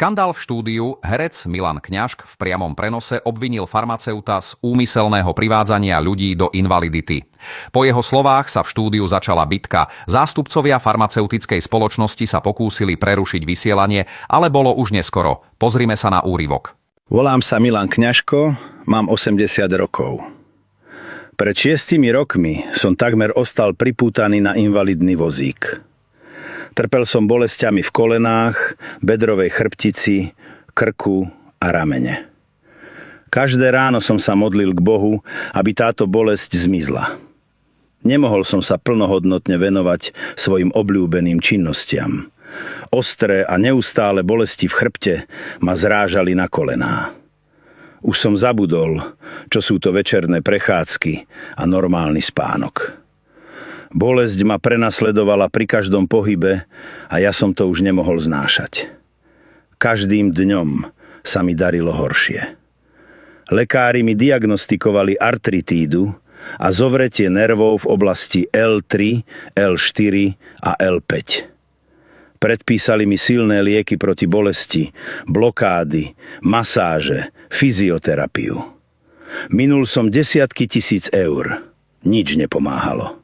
Škandál v štúdiu. Herec Milan Kňažk v priamom prenose obvinil farmaceuta z úmyselného privádzania ľudí do invalidity. Po jeho slovách sa v štúdiu začala bitka. Zástupcovia farmaceutickej spoločnosti sa pokúsili prerušiť vysielanie, ale bolo už neskoro. Pozrime sa na úryvok. Volám sa Milan Kňažko, mám 80 rokov. Pred 6 rokmi som takmer ostal pripútaný na invalidný vozík. Trpel som bolesťami v kolenách, bedrovej chrbtici, krku a ramene. Každé ráno som sa modlil k Bohu, aby táto bolesť zmizla. Nemohol som sa plnohodnotne venovať svojim obľúbeným činnostiam. Ostré a neustále bolesti v chrbte ma zrážali na kolená. Už som zabudol, čo sú to večerné prechádzky a normálny spánok. Bolesť ma prenasledovala pri každom pohybe a ja som to už nemohol znášať. Každým dňom sa mi darilo horšie. Lekári mi diagnostikovali artritídu a zovretie nervov v oblasti L3, L4 a L5. Predpísali mi silné lieky proti bolesti, blokády, masáže, fyzioterapiu. Minul som desiatky tisíc eur. Nič nepomáhalo.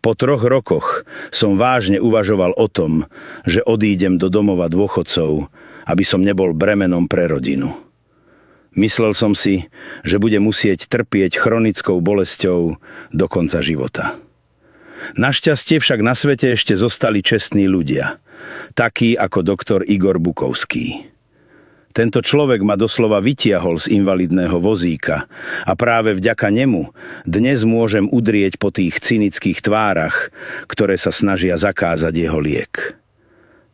Po 3 rokoch som vážne uvažoval o tom, že odídem do domova dôchodcov, aby som nebol bremenom pre rodinu. Myslel som si, že budem musieť trpieť chronickou bolesťou do konca života. Našťastie však na svete ešte zostali čestní ľudia, takí ako doktor Igor Bukovský. Tento človek ma doslova vytiahol z invalidného vozíka a práve vďaka nemu dnes môžem udrieť po tých cynických tvárach, ktoré sa snažia zakázať jeho liek.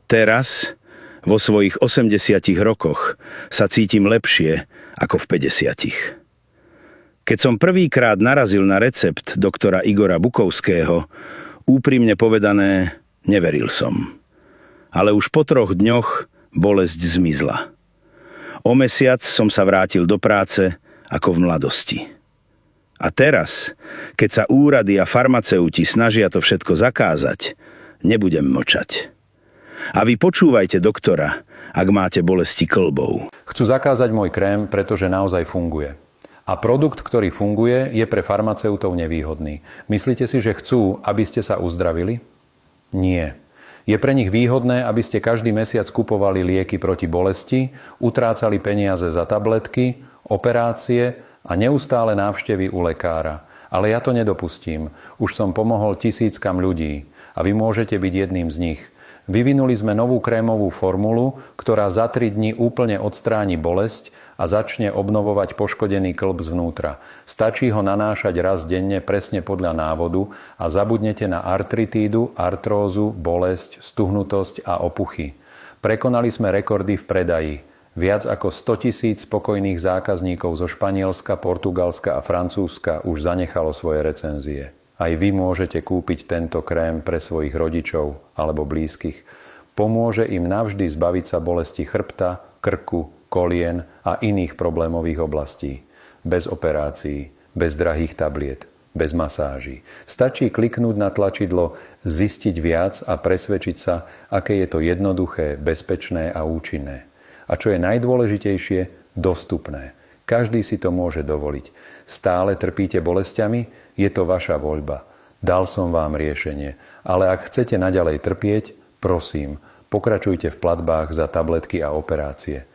Teraz, vo svojich 80 rokoch, sa cítim lepšie ako v 50. Keď som prvýkrát narazil na recept doktora Igora Bukovského, úprimne povedané, neveril som. Ale už po 3 dňoch bolesť zmizla. O mesiac som sa vrátil do práce ako v mladosti. A teraz, keď sa úrady a farmaceuti snažia to všetko zakázať, nebudem mlčať. A vy počúvajte doktora, ak máte bolesti kĺbov. Chcú zakázať môj krém, pretože naozaj funguje. A produkt, ktorý funguje, je pre farmaceutov nevýhodný. Myslíte si, že chcú, aby ste sa uzdravili? Nie. Je pre nich výhodné, aby ste každý mesiac kupovali lieky proti bolesti, utrácali peniaze za tabletky, operácie a neustále návštevy u lekára. Ale ja to nedopustím. Už som pomohol tisíckam ľudí a vy môžete byť jedným z nich. Vyvinuli sme novú krémovú formulu, ktorá za 3 dni úplne odstráni bolesť a začne obnovovať poškodený kĺb zvnútra. Stačí ho nanášať raz denne presne podľa návodu a zabudnete na artritídu, artrózu, bolesť, stuhnutosť a opuchy. Prekonali sme rekordy v predaji. Viac ako 100 000 spokojných zákazníkov zo Španielska, Portugalska a Francúzska už zanechalo svoje recenzie. Aj vy môžete kúpiť tento krém pre svojich rodičov alebo blízkych. Pomôže im navždy zbaviť sa bolesti chrbta, krku, kolien a iných problémových oblastí. Bez operácií, bez drahých tabliet, bez masáží. Stačí kliknúť na tlačidlo Zistiť viac a presvedčiť sa, aké je to jednoduché, bezpečné a účinné. A čo je najdôležitejšie, dostupné. Každý si to môže dovoliť. Stále trpíte bolestiami? Je to vaša voľba. Dal som vám riešenie. Ale ak chcete naďalej trpieť, prosím, pokračujte v platbách za tabletky a operácie.